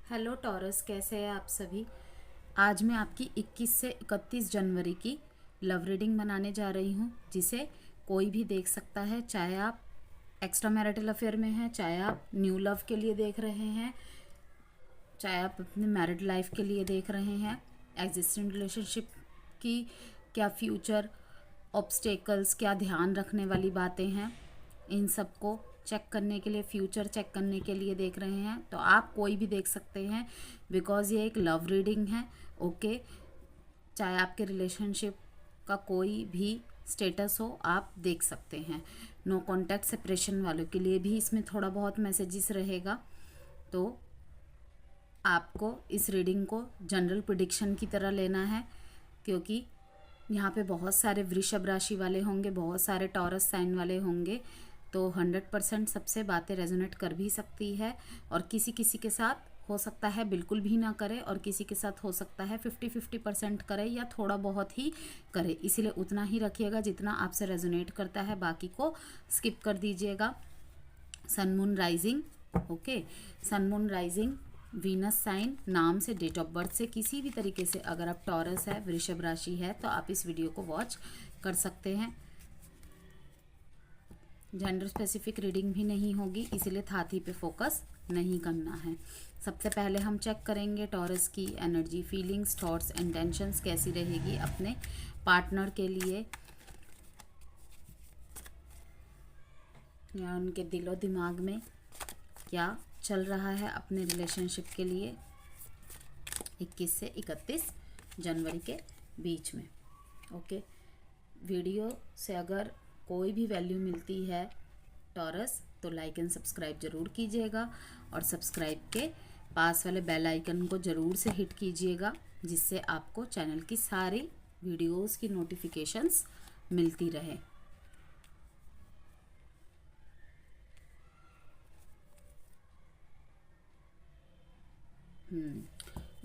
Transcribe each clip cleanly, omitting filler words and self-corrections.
Hello taurus, कैसे हैं आप सभी। आज मैं आपकी 21 से 31 जनवरी की लव रीडिंग बनाने जा रही हूँ, जिसे कोई भी देख सकता है, चाहे आप एक्स्ट्रा मैरिटल अफेयर में हैं, चाहे आप न्यू लव के लिए देख रहे हैं, चाहे आप अपने मैरिड लाइफ के लिए देख रहे हैं, एग्जिस्टिंग रिलेशनशिप की क्या फ्यूचर ऑब्स्टेकल्स, क्या ध्यान रखने वाली बातें हैं, इन सबको चेक करने के लिए, फ्यूचर चेक करने के लिए देख रहे हैं, तो आप कोई भी देख सकते हैं। बिकॉज़ ये एक लव रीडिंग है। ओके, चाहे आपके रिलेशनशिप का कोई भी स्टेटस हो, आप देख सकते हैं। नो कॉन्टैक्ट सेपरेशन वालों के लिए भी इसमें थोड़ा बहुत मैसेजेस रहेगा। तो आपको इस रीडिंग को जनरल प्रिडिक्शन की तरह लेना है, क्योंकि यहाँ पे बहुत सारे वृषभ राशि वाले होंगे, बहुत सारे टॉरस साइन वाले होंगे, तो 100% सबसे बातें रेजोनेट कर भी सकती है, और किसी किसी के साथ हो सकता है बिल्कुल भी ना करे, और किसी के साथ हो सकता है 50-50% करे या थोड़ा बहुत ही करे। इसीलिए उतना ही रखिएगा जितना आपसे रेजोनेट करता है, बाकी को स्किप कर दीजिएगा। Sun moon rising, okay, sun moon rising venus sign, नाम से, डेट ऑफ बर्थ से, किसी भी तरीके से अगर आप टॉरस है, वृषभ राशि है, तो आप इस वीडियो को वॉच कर सकते हैं। जेंडर स्पेसिफिक रीडिंग भी नहीं होगी, इसीलिए थाथी पे फोकस नहीं करना है। सबसे पहले हम चेक करेंगे टॉरस की एनर्जी, फीलिंग्स, थॉट्स, इंटेंशंस कैसी रहेगी अपने पार्टनर के लिए, या उनके दिलो दिमाग में क्या चल रहा है अपने रिलेशनशिप के लिए 21 से 31 जनवरी के बीच में। ओके, वीडियो से अगर कोई भी वैल्यू मिलती है टॉरस, तो लाइक एंड सब्सक्राइब ज़रूर कीजिएगा, और सब्सक्राइब के पास वाले बेल आइकन को ज़रूर से हिट कीजिएगा, जिससे आपको चैनल की सारी वीडियोस की नोटिफिकेशंस मिलती रहे।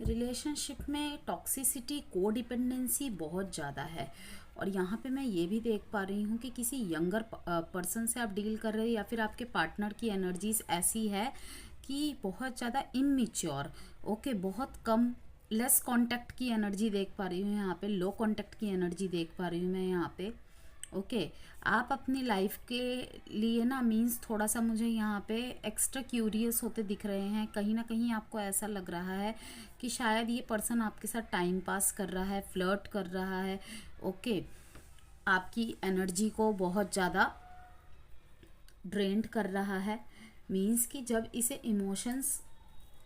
रिलेशनशिप में टॉक्सिसिटी, कोडिपेंडेंसी बहुत ज़्यादा है, और यहाँ पे मैं ये भी देख पा रही हूँ कि किसी यंगर पर्सन से आप डील कर रहे हैं, या फिर आपके पार्टनर की एनर्जीज ऐसी है कि बहुत ज़्यादा इनमिच्योर, ओके, बहुत कम, लेस कांटेक्ट की एनर्जी देख पा रही हूँ यहाँ पे, लो कांटेक्ट की एनर्जी देख पा रही हूँ मैं यहाँ पे। ओके, आप अपनी लाइफ के लिए ना, मीन्स थोड़ा सा मुझे यहाँ पे एक्स्ट्रा क्यूरियस होते दिख रहे हैं। कहीं ना कहीं आपको ऐसा लग रहा है कि शायद ये पर्सन आपके साथ टाइम पास कर रहा है, फ्लर्ट कर रहा है। ओके, आपकी एनर्जी को बहुत ज़्यादा ड्रेन्ड कर रहा है। मीन्स कि जब इसे इमोशंस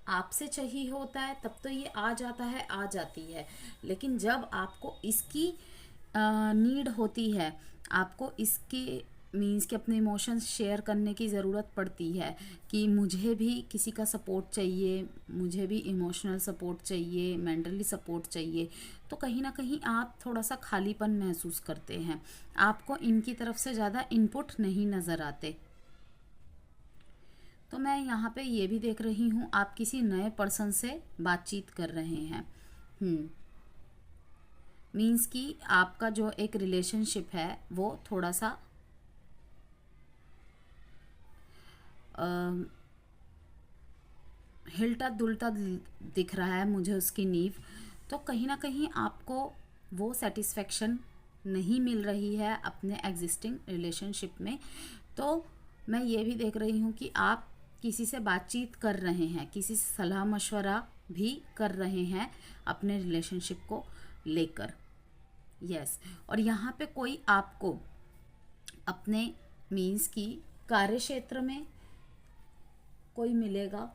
आपसे चाहिए होता है तब तो ये आ जाता है, आ जाती है, लेकिन जब आपको इसकी नीड होती है, आपको इसकी, मीन्स कि अपने इमोशंस शेयर करने की ज़रूरत पड़ती है, कि मुझे भी किसी का सपोर्ट चाहिए, मुझे भी इमोशनल सपोर्ट चाहिए, मेंटली सपोर्ट चाहिए, तो कहीं ना कहीं आप थोड़ा सा खालीपन महसूस करते हैं। आपको इनकी तरफ से ज़्यादा इनपुट नहीं नज़र आते। तो मैं यहाँ पे ये भी देख रही हूँ, आप किसी नए पर्सन से बातचीत कर रहे हैं। मीन्स कि आपका जो एक रिलेशनशिप है वो थोड़ा सा हिलता दुलता दिख रहा है मुझे, उसकी नींव। तो कहीं ना कहीं आपको वो सेटिस्फेक्शन नहीं मिल रही है अपने एग्जिस्टिंग रिलेशनशिप में। तो मैं ये भी देख रही हूँ कि आप किसी से बातचीत कर रहे हैं, किसी से सलाह मशवरा भी कर रहे हैं अपने रिलेशनशिप को लेकर। यस, और यहाँ पे कोई आपको अपने, मीन्स की कार्य क्षेत्र में कोई मिलेगा,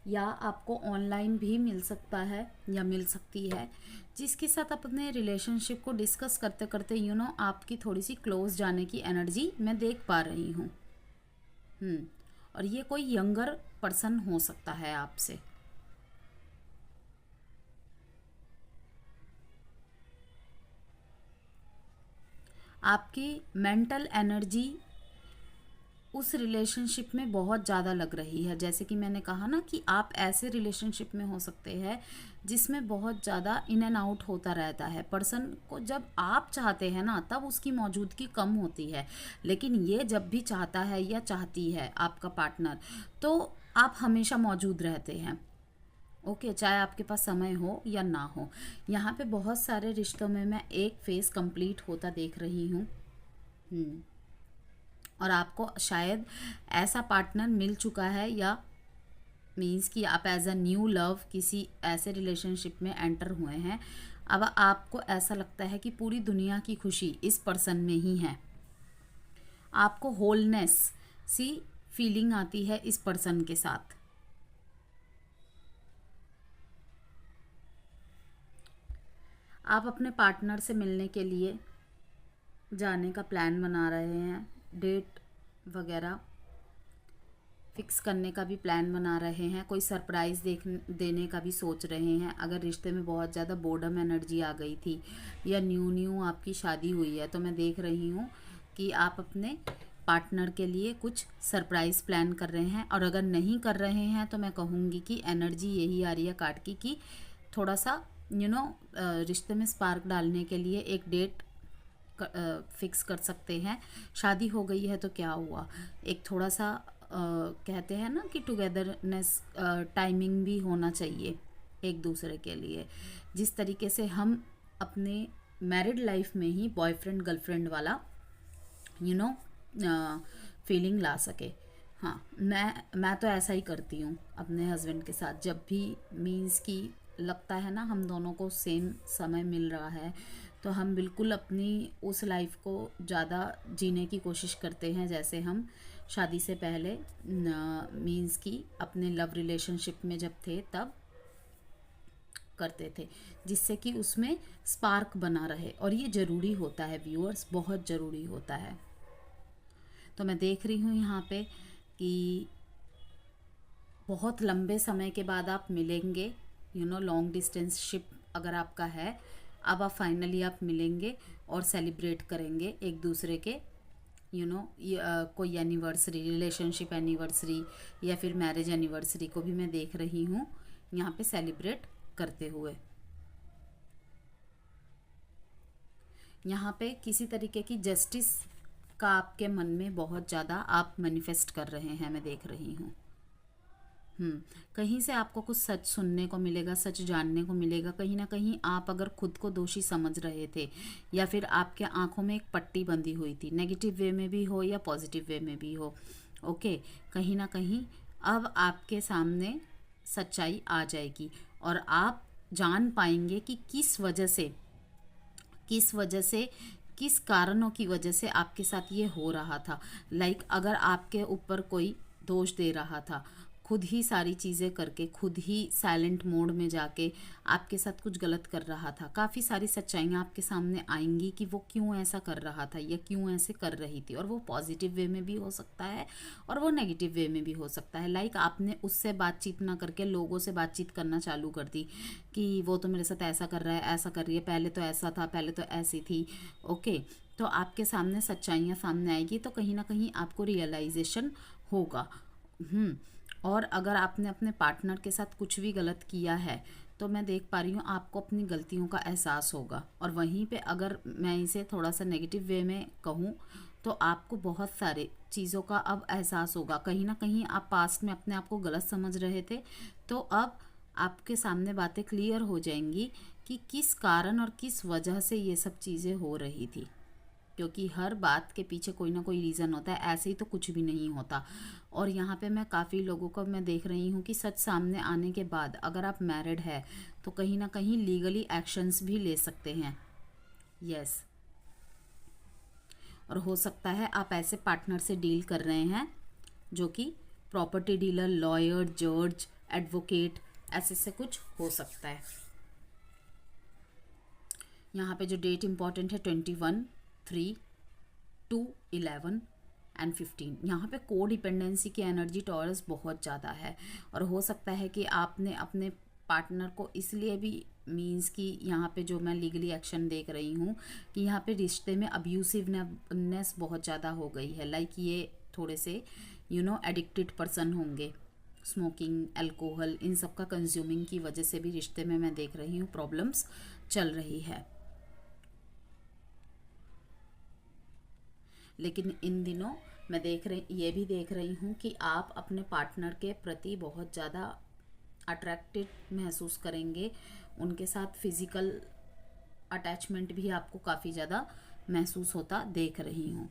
या आपको ऑनलाइन भी मिल सकता है या मिल सकती है, जिसके साथ अपने रिलेशनशिप को डिस्कस करते करते आपकी थोड़ी सी क्लोज जाने की एनर्जी मैं देख पा रही हूँ। और ये कोई यंगर पर्सन हो सकता है आपसे। आपकी मेंटल एनर्जी उस रिलेशनशिप में बहुत ज़्यादा लग रही है। जैसे कि मैंने कहा ना कि आप ऐसे रिलेशनशिप में हो सकते हैं जिसमें बहुत ज़्यादा इन एंड आउट होता रहता है। पर्सन को जब आप चाहते हैं ना, तब उसकी मौजूदगी कम होती है, लेकिन ये जब भी चाहता है या चाहती है आपका पार्टनर, तो आप हमेशा मौजूद रहते हैं। ओके, चाहे आपके पास समय हो या ना हो। यहाँ पे बहुत सारे रिश्तों में मैं एक फेज़ कंप्लीट होता देख रही हूँ। और आपको शायद ऐसा पार्टनर मिल चुका है, या मीन्स कि आप एज अ न्यू लव किसी ऐसे रिलेशनशिप में एंटर हुए हैं। अब आपको ऐसा लगता है कि पूरी दुनिया की खुशी इस पर्सन में ही है। आपको होलनेस सी फीलिंग आती है इस पर्सन के साथ। आप अपने पार्टनर से मिलने के लिए जाने का प्लान बना रहे हैं, डेट वगैरह फिक्स करने का भी प्लान बना रहे हैं, कोई सरप्राइज़ देने का भी सोच रहे हैं। अगर रिश्ते में बहुत ज़्यादा बोर्डम एनर्जी आ गई थी या न्यू आपकी शादी हुई है, तो मैं देख रही हूँ कि आप अपने पार्टनर के लिए कुछ सरप्राइज़ प्लान कर रहे हैं। और अगर नहीं कर रहे हैं तो मैं कहूँगी कि एनर्जी यही आ रही है कार्ड की कि थोड़ा सा रिश्ते में स्पार्क डालने के लिए एक डेट फिक्स कर सकते हैं। शादी हो गई है तो क्या हुआ, एक थोड़ा सा कहते हैं ना कि टुगेदरनेस टाइमिंग भी होना चाहिए एक दूसरे के लिए। जिस तरीके से हम अपने मैरिड लाइफ में ही बॉयफ्रेंड गर्लफ्रेंड वाला फीलिंग ला सके। हाँ, मैं तो ऐसा ही करती हूँ अपने हस्बैंड के साथ। जब भी मीन्स कि लगता है ना हम दोनों को सेम समय मिल रहा है, तो हम बिल्कुल अपनी उस लाइफ को ज़्यादा जीने की कोशिश करते हैं जैसे हम शादी से पहले मीन्स कि अपने लव रिलेशनशिप में जब थे तब करते थे, जिससे कि उसमें स्पार्क बना रहे। और ये ज़रूरी होता है व्यूअर्स, बहुत ज़रूरी होता है। तो मैं देख रही हूँ यहाँ पे कि बहुत लंबे समय के बाद आप मिलेंगे। लॉन्ग डिस्टेंसशिप अगर आपका है, अब आप फाइनली आप मिलेंगे और सेलिब्रेट करेंगे एक दूसरे के कोई एनिवर्सरी, रिलेशनशिप एनिवर्सरी या फिर मैरिज एनिवर्सरी को भी मैं देख रही हूँ यहाँ पे सेलिब्रेट करते हुए। यहाँ पे किसी तरीके की जस्टिस का आपके मन में बहुत ज़्यादा आप मैनिफेस्ट कर रहे हैं, मैं देख रही हूँ। कहीं से आपको कुछ सच सुनने को मिलेगा, सच जानने को मिलेगा। कहीं ना कहीं आप अगर खुद को दोषी समझ रहे थे या फिर आपके आंखों में एक पट्टी बंधी हुई थी, नेगेटिव वे में भी हो या पॉजिटिव वे में भी हो, ओके, कहीं ना कहीं अब आपके सामने सच्चाई आ जाएगी और आप जान पाएंगे कि किस वजह से किस कारणों की वजह से आपके साथ ये हो रहा था। लाइक अगर आपके ऊपर कोई दोष दे रहा था, खुद ही सारी चीज़ें करके, खुद ही साइलेंट मोड में जाके आपके साथ कुछ गलत कर रहा था, काफ़ी सारी सच्चाइयाँ आपके सामने आएंगी कि वो क्यों ऐसा कर रहा था या क्यों ऐसे कर रही थी। और वो पॉजिटिव वे में भी हो सकता है और वो नेगेटिव वे में भी हो सकता है। लाइक आपने उससे बातचीत ना करके लोगों से बातचीत करना चालू कर दी कि वो तो मेरे साथ ऐसा कर रहा है, ऐसा कर रही है, पहले तो ऐसा था, पहले तो ऐसी थी, ओके। तो आपके सामने सच्चाइयाँ सामने आएगी तो कहीं ना कहीं आपको रियलाइजेशन होगा। और अगर आपने अपने पार्टनर के साथ कुछ भी गलत किया है तो मैं देख पा रही हूँ आपको अपनी गलतियों का एहसास होगा। और वहीं पे अगर मैं इसे थोड़ा सा नेगेटिव वे में कहूँ तो आपको बहुत सारे चीज़ों का अब एहसास होगा। कहीं ना कहीं आप पास्ट में अपने आप को गलत समझ रहे थे, तो अब आपके सामने बातें क्लियर हो जाएंगी कि किस कारण और किस वजह से ये सब चीज़ें हो रही थी। क्योंकि हर बात के पीछे कोई ना कोई रीज़न होता है, ऐसे ही तो कुछ भी नहीं होता। और यहाँ पे मैं काफ़ी लोगों को मैं देख रही हूँ कि सच सामने आने के बाद अगर आप मैरिड है तो कहीं ना कहीं लीगली एक्शंस भी ले सकते हैं। यस, और हो सकता है आप ऐसे पार्टनर से डील कर रहे हैं जो कि प्रॉपर्टी डीलर, लॉयर, जज, एडवोकेट, ऐसे से कुछ हो सकता है। यहाँ पे जो डेट इम्पॉर्टेंट है 21, 3, 2, 11 एंड 15। यहाँ पे को डिपेंडेंसी की एनर्जी टॉरस बहुत ज़्यादा है। और हो सकता है कि आपने अपने पार्टनर को इसलिए भी मीन्स कि यहाँ पे जो मैं लीगली एक्शन देख रही हूँ कि यहाँ पे रिश्ते में अब्यूसिवनेस बहुत ज़्यादा हो गई है। लाइक ये थोड़े से एडिक्टेड पर्सन होंगे, स्मोकिंग, अल्कोहल, इन सब का कंज्यूमिंग की वजह से भी रिश्ते में मैं देख रही हूँ प्रॉब्लम्स चल रही है। लेकिन इन दिनों ये भी देख रही हूँ कि आप अपने पार्टनर के प्रति बहुत ज़्यादा अट्रैक्टेड महसूस करेंगे। उनके साथ फिज़िकल अटैचमेंट भी आपको काफ़ी ज़्यादा महसूस होता देख रही हूँ।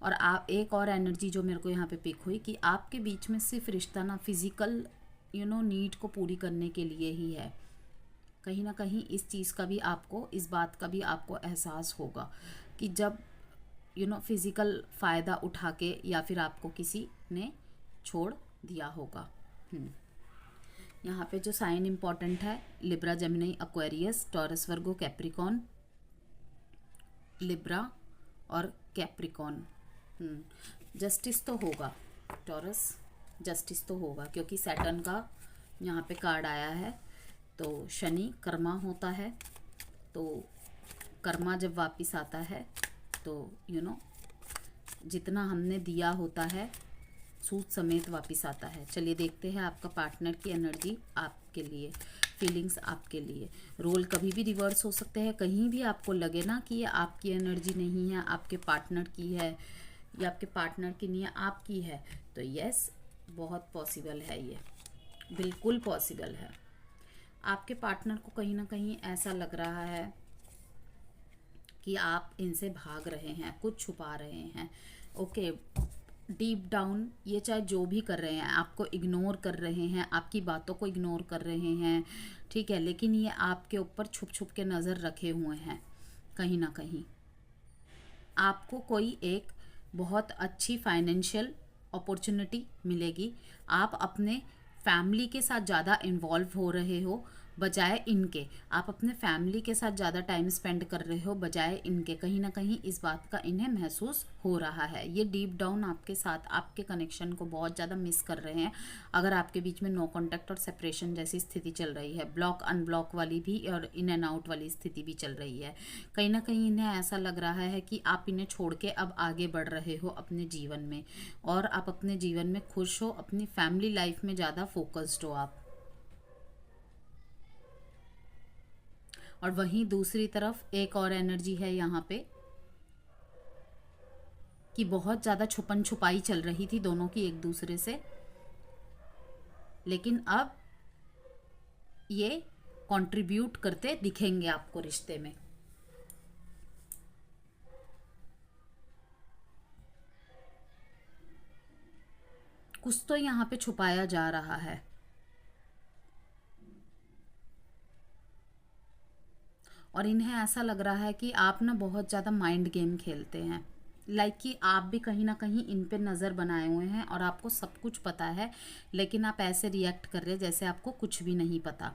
और आप एक और एनर्जी जो मेरे को यहाँ पे पिक हुई कि आपके बीच में सिर्फ रिश्ता ना फिज़िकल नीड को पूरी करने के लिए ही है। कहीं ना कहीं इस चीज़ का भी आपको, इस बात का भी आपको एहसास होगा कि जब फिज़िकल फ़ायदा उठा के या फिर आपको किसी ने छोड़ दिया होगा। यहाँ पे जो साइन इम्पॉर्टेंट है, लिब्रा, जेमिनी, एक्वेरियस, टॉरस, वर्गो, कैप्रिकॉन, लिब्रा और कैप्रिकॉन। जस्टिस तो होगा, टॉरस जस्टिस तो होगा क्योंकि सैटर्न का यहाँ पे कार्ड आया है। तो शनि कर्मा होता है, तो कर्मा जब वापस आता है तो जितना हमने दिया होता है सूद समेत वापस आता है। चलिए देखते हैं आपका पार्टनर की एनर्जी आपके लिए, फीलिंग्स आपके लिए। रोल कभी भी रिवर्स हो सकते हैं। कहीं भी आपको लगे ना कि ये आपकी एनर्जी नहीं है, आपके पार्टनर की है, या आपके पार्टनर की नहीं है, आपकी है, तो यस, बहुत पॉसिबल है, ये बिल्कुल पॉसिबल है। आपके पार्टनर को कहीं ना कहीं ऐसा लग रहा है कि आप इनसे भाग रहे हैं, कुछ छुपा रहे हैं। ओके, डीप डाउन ये चाहे जो भी कर रहे हैं, आपको इग्नोर कर रहे हैं, आपकी बातों को इग्नोर कर रहे हैं, ठीक है, लेकिन ये आपके ऊपर छुप छुप के नज़र रखे हुए हैं। कहीं ना कहीं आपको कोई एक बहुत अच्छी फाइनेंशियल अपॉर्चुनिटी मिलेगी। आप अपने फैमिली के साथ ज़्यादा इन्वॉल्व हो रहे हो बजाय इनके, आप अपने फैमिली के साथ ज़्यादा टाइम स्पेंड कर रहे हो बजाय इनके। कहीं ना कहीं इस बात का इन्हें महसूस हो रहा है। ये डीप डाउन आपके साथ आपके कनेक्शन को बहुत ज़्यादा मिस कर रहे हैं। अगर आपके बीच में नो कॉन्टैक्ट और सेपरेशन जैसी स्थिति चल रही है, ब्लॉक अनब्लॉक वाली भी और इन एंड आउट वाली स्थिति भी चल रही है, कहीं ना कहीं इन्हें ऐसा लग रहा है कि आप इन्हें छोड़ के अब आगे बढ़ रहे हो अपने जीवन में, और आप अपने जीवन में खुश हो, अपनी फैमिली लाइफ में ज़्यादा फोकस्ड हो आप। और वहीं दूसरी तरफ एक और एनर्जी है यहाँ पे कि बहुत ज़्यादा छुपन छुपाई चल रही थी दोनों की एक दूसरे से, लेकिन अब ये कंट्रीब्यूट करते दिखेंगे आपको रिश्ते में। कुछ तो यहाँ पे छुपाया जा रहा है। और इन्हें ऐसा लग रहा है कि आप ना बहुत ज़्यादा माइंड गेम खेलते हैं, लाइक कि आप भी कहीं ना कहीं इन पे नज़र बनाए हुए हैं और आपको सब कुछ पता है, लेकिन आप ऐसे रिएक्ट कर रहे हैं जैसे आपको कुछ भी नहीं पता,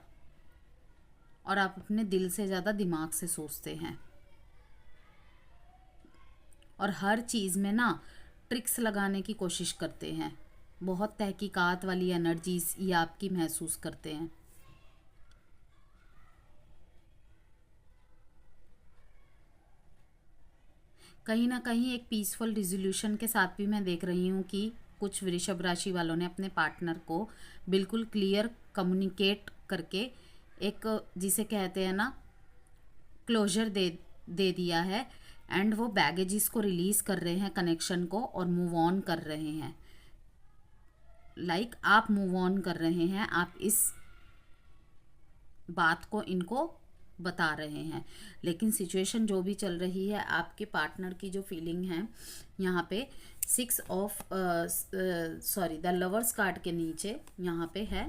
और आप अपने दिल से ज़्यादा दिमाग से सोचते हैं, और हर चीज़ में ना ट्रिक्स लगाने की कोशिश करते हैं। बहुत तहकीकात वाली एनर्जीज ये आपकी महसूस करते हैं। कहीं ना कहीं एक पीसफुल रिजोल्यूशन के साथ भी मैं देख रही हूँ कि कुछ वृषभ राशि वालों ने अपने पार्टनर को बिल्कुल क्लियर कम्युनिकेट करके एक, जिसे कहते हैं ना, क्लोजर दे दिया है, एंड वो बैगेजेस को रिलीज़ कर रहे हैं, कनेक्शन को, और मूव ऑन कर रहे हैं। लाइक आप मूव ऑन कर रहे हैं, आप इस बात को इनको बता रहे हैं, लेकिन सिचुएशन जो भी चल रही है, आपके पार्टनर की जो फीलिंग है यहाँ पे द लवर्स कार्ड के नीचे यहाँ पे है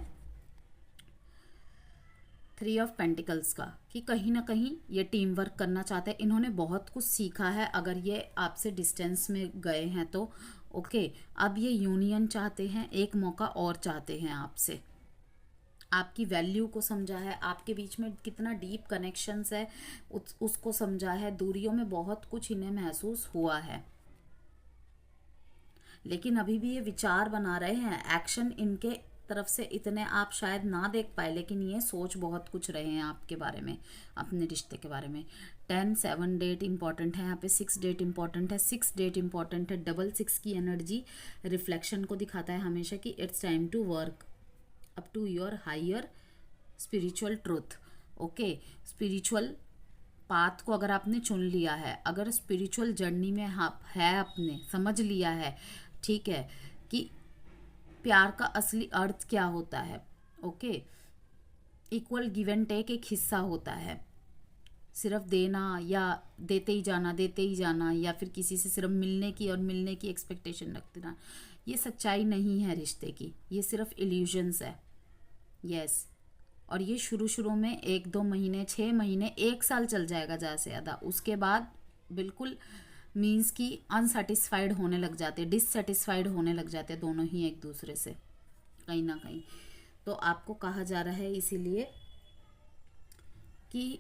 3 ऑफ पेंटिकल्स का, कि कहीं ना कहीं ये टीम वर्क करना चाहते हैं। इन्होंने बहुत कुछ सीखा है अगर ये आपसे डिस्टेंस में गए हैं तो। ओके, अब ये यूनियन चाहते हैं, एक मौका और चाहते हैं आपसे। आपकी वैल्यू को समझा है, आपके बीच में कितना डीप कनेक्शंस है उसको समझा है। दूरियों में बहुत कुछ इन्हें महसूस हुआ है, लेकिन अभी भी ये विचार बना रहे हैं। एक्शन इनके तरफ से इतने आप शायद ना देख पाए, लेकिन ये सोच बहुत कुछ रहे हैं आपके बारे में, अपने रिश्ते के बारे में। 10, 7 डेट इंपॉर्टेंट है यहाँ पे, 6 डेट इंपॉर्टेंट है, 6 डेट इंपॉर्टेंट है। 6 की एनर्जी रिफ्लेक्शन को दिखाता है हमेशा कि it's time to work up to your higher spiritual truth. Okay, spiritual path को अगर आपने चुन लिया है, अगर स्पिरिचुअल जर्नी में आप है, आपने समझ लिया है, ठीक है, कि प्यार का असली अर्थ क्या होता है। Okay, equal give and take एक हिस्सा होता है। सिर्फ देना या देते ही जाना या फिर किसी से सिर्फ मिलने की और मिलने की एक्सपेक्टेशन रखते रहना, ये सच्चाई नहीं है रिश्ते की, ये सिर्फ इल्यूजन्स है। यस, और ये शुरू शुरू में 1-2 महीने, 6 महीने, 1 साल चल जाएगा ज़्यादा से ज़्यादा। उसके बाद बिल्कुल मीन्स कि अनसेटिस्फाइड होने लग जाते, डिससेटिस्फाइड होने लग जाते दोनों ही एक दूसरे से कहीं ना कहीं। तो आपको कहा जा रहा है इसीलिए कि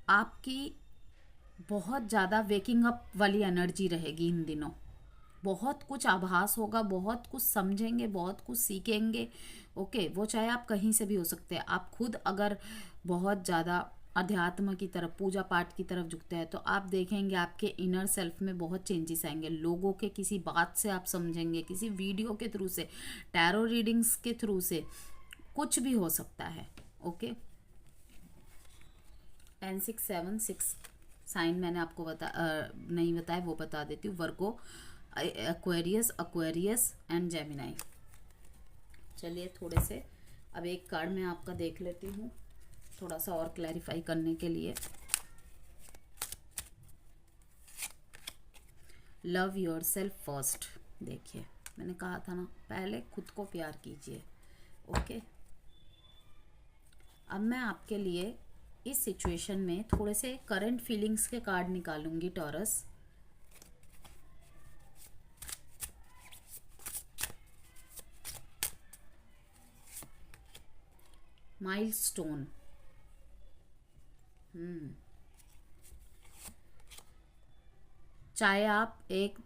आपकी बहुत ज़्यादा वेकिंग अप वाली एनर्जी रहेगी इन दिनों। बहुत कुछ आभास होगा, बहुत कुछ समझेंगे, बहुत कुछ सीखेंगे। ओके, वो चाहे आप कहीं से भी हो सकते हैं। आप खुद अगर बहुत ज़्यादा अध्यात्म की तरफ, पूजा पाठ की तरफ झुकते हैं तो आप देखेंगे आपके इनर सेल्फ में बहुत चेंजेस आएंगे। लोगों के किसी बात से आप समझेंगे, किसी वीडियो के थ्रू से, टैरो रीडिंग्स के थ्रू से, कुछ भी हो सकता है। ओके, 10 6 7 6 साइन मैंने आपको नहीं बताया, वो बता देती हूँ। वर्गो, एक्वेरियस एंड जेमिनाई। चलिए थोड़े से अब एक कार्ड मैं आपका देख लेती हूँ थोड़ा सा और क्लैरिफाई करने के लिए। Love your self first. देखिए, मैंने कहा था ना, पहले खुद को प्यार कीजिए। ओके, अब मैं आपके लिए इस सिचुएशन में थोड़े से करंट फीलिंग्स के कार्ड निकालूंगी टॉरस। माइलस्टोन। चाहे आप एक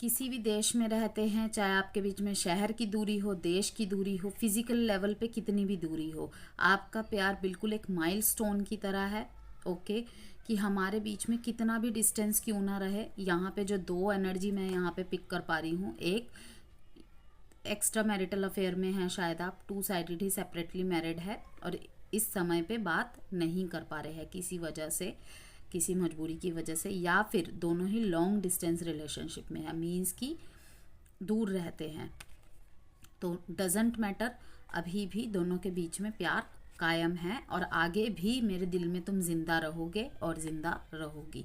किसी भी देश में रहते हैं, चाहे आपके बीच में शहर की दूरी हो, देश की दूरी हो, फिजिकल लेवल पे कितनी भी दूरी हो, आपका प्यार बिल्कुल एक माइलस्टोन की तरह है। ओके, कि हमारे बीच में कितना भी डिस्टेंस क्यों ना रहे, यहाँ पे जो 2 एनर्जी मैं यहाँ पे पिक कर पा रही हूँ, एक एक्स्ट्रा मैरिटल अफेयर में है, शायद आप 2 साइडेड ही सेपरेटली मैरिड है और इस समय पे बात नहीं कर पा रहे हैं किसी वजह से, किसी मजबूरी की वजह से, या फिर दोनों ही लॉन्ग डिस्टेंस रिलेशनशिप में है, मीन्स कि दूर रहते हैं। तो डजेंट मैटर, अभी भी दोनों के बीच में प्यार कायम है और आगे भी मेरे दिल में तुम जिंदा रहोगे और जिंदा रहोगी।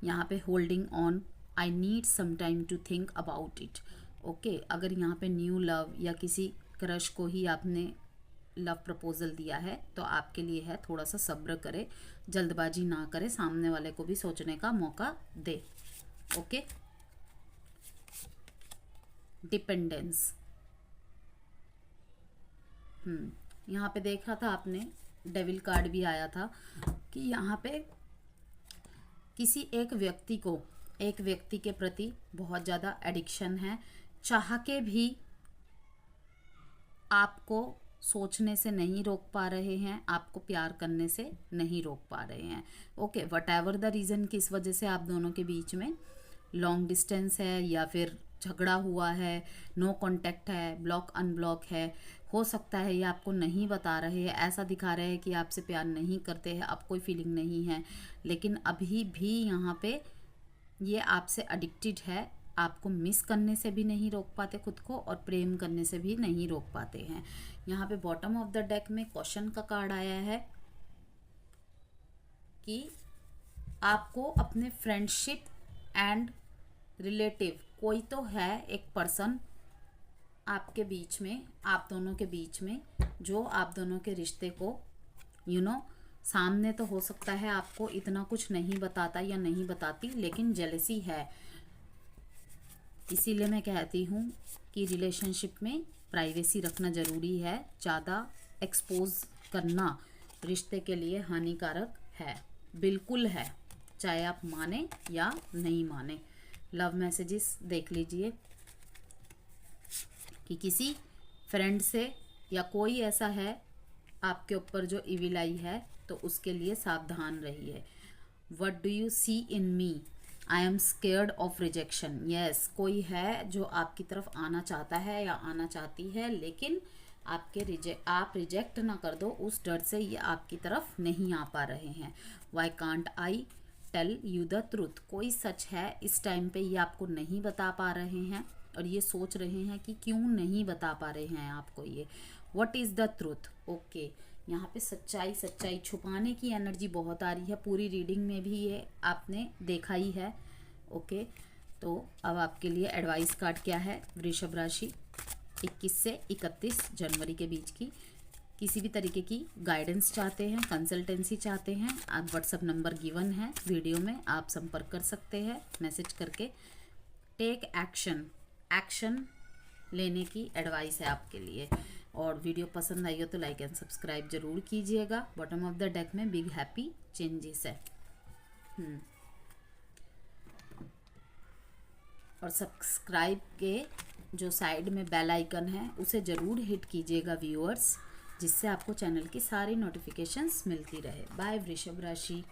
यहाँ पे holding on, I need some time to think about it. Okay, अगर यहाँ पे न्यू लव या किसी क्रश को ही आपने लव प्रपोजल दिया है तो आपके लिए है थोड़ा सा सब्र करे, जल्दबाजी ना करे, सामने वाले को भी सोचने का मौका दे। Okay, dependence. यहाँ पे देखा था आपने, डेविल कार्ड भी आया था कि यहाँ पे किसी एक व्यक्ति के प्रति बहुत ज़्यादा एडिक्शन है, चाह के भी आपको सोचने से नहीं रोक पा रहे हैं, आपको प्यार करने से नहीं रोक पा रहे हैं। Okay, what ever the reason, किस वजह से आप दोनों के बीच में लॉन्ग डिस्टेंस है या फिर झगड़ा हुआ है, नो कांटेक्ट है, ब्लॉक अनब्लॉक है, हो सकता है ये आपको नहीं बता रहे हैं, ऐसा दिखा रहे हैं कि आपसे प्यार नहीं करते हैं, अब कोई फीलिंग नहीं है, लेकिन अभी भी यहाँ पे ये आपसे एडिक्टेड है, आपको मिस करने से भी नहीं रोक पाते खुद को और प्रेम करने से भी नहीं रोक पाते हैं। यहाँ पे बॉटम ऑफ द डेक में क्वेश्चन का कार्ड आया है कि आपको अपने फ्रेंडशिप एंड रिलेटिव, कोई तो है एक पर्सन आपके बीच में, आप दोनों के बीच में, जो आप दोनों के रिश्ते को सामने तो हो सकता है आपको इतना कुछ नहीं बताता या नहीं बताती, लेकिन जेलसी है। इसीलिए मैं कहती हूँ कि रिलेशनशिप में प्राइवेसी रखना ज़रूरी है, ज़्यादा एक्सपोज करना रिश्ते के लिए हानिकारक है, बिल्कुल है, चाहे आप माने या नहीं माने। लव मैसेजेस देख लीजिए कि किसी फ्रेंड से या कोई ऐसा है आपके ऊपर जो इविल आई है, तो उसके लिए सावधान रहिए। What do you see in me, I am scared of rejection. Yes, कोई है जो आपकी तरफ आना चाहता है या आना चाहती है, लेकिन आप रिजेक्ट ना कर दो, उस डर से ये आपकी तरफ नहीं आ पा रहे हैं। Why can't I tell you the truth. कोई सच है इस टाइम पे ये आपको नहीं बता पा रहे हैं और ये सोच रहे हैं कि क्यों नहीं बता पा रहे हैं आपको ये। What is the truth. Okay, यहाँ पे सच्चाई छुपाने की एनर्जी बहुत आ रही है। पूरी रीडिंग में भी ये आपने देखा ही है। ओके, तो अब आपके लिए एडवाइस कार्ड क्या है वृषभ राशि 21 से 31 जनवरी के बीच की। किसी भी तरीके की गाइडेंस चाहते हैं, कंसल्टेंसी चाहते हैं, आप व्हाट्सएप नंबर गिवन है वीडियो में, आप संपर्क कर सकते हैं मैसेज करके। टेक एक्शन लेने की एडवाइस है आपके लिए। और वीडियो पसंद आई हो तो लाइक एंड सब्सक्राइब जरूर कीजिएगा। बॉटम ऑफ द डेक में बिग हैप्पी चेंजेस है। और सब्सक्राइब के जो साइड में बेल आइकन है उसे ज़रूर हिट कीजिएगा व्यूअर्स, जिससे आपको चैनल की सारी नोटिफिकेशंस मिलती रहे। बाय वृषभ राशि।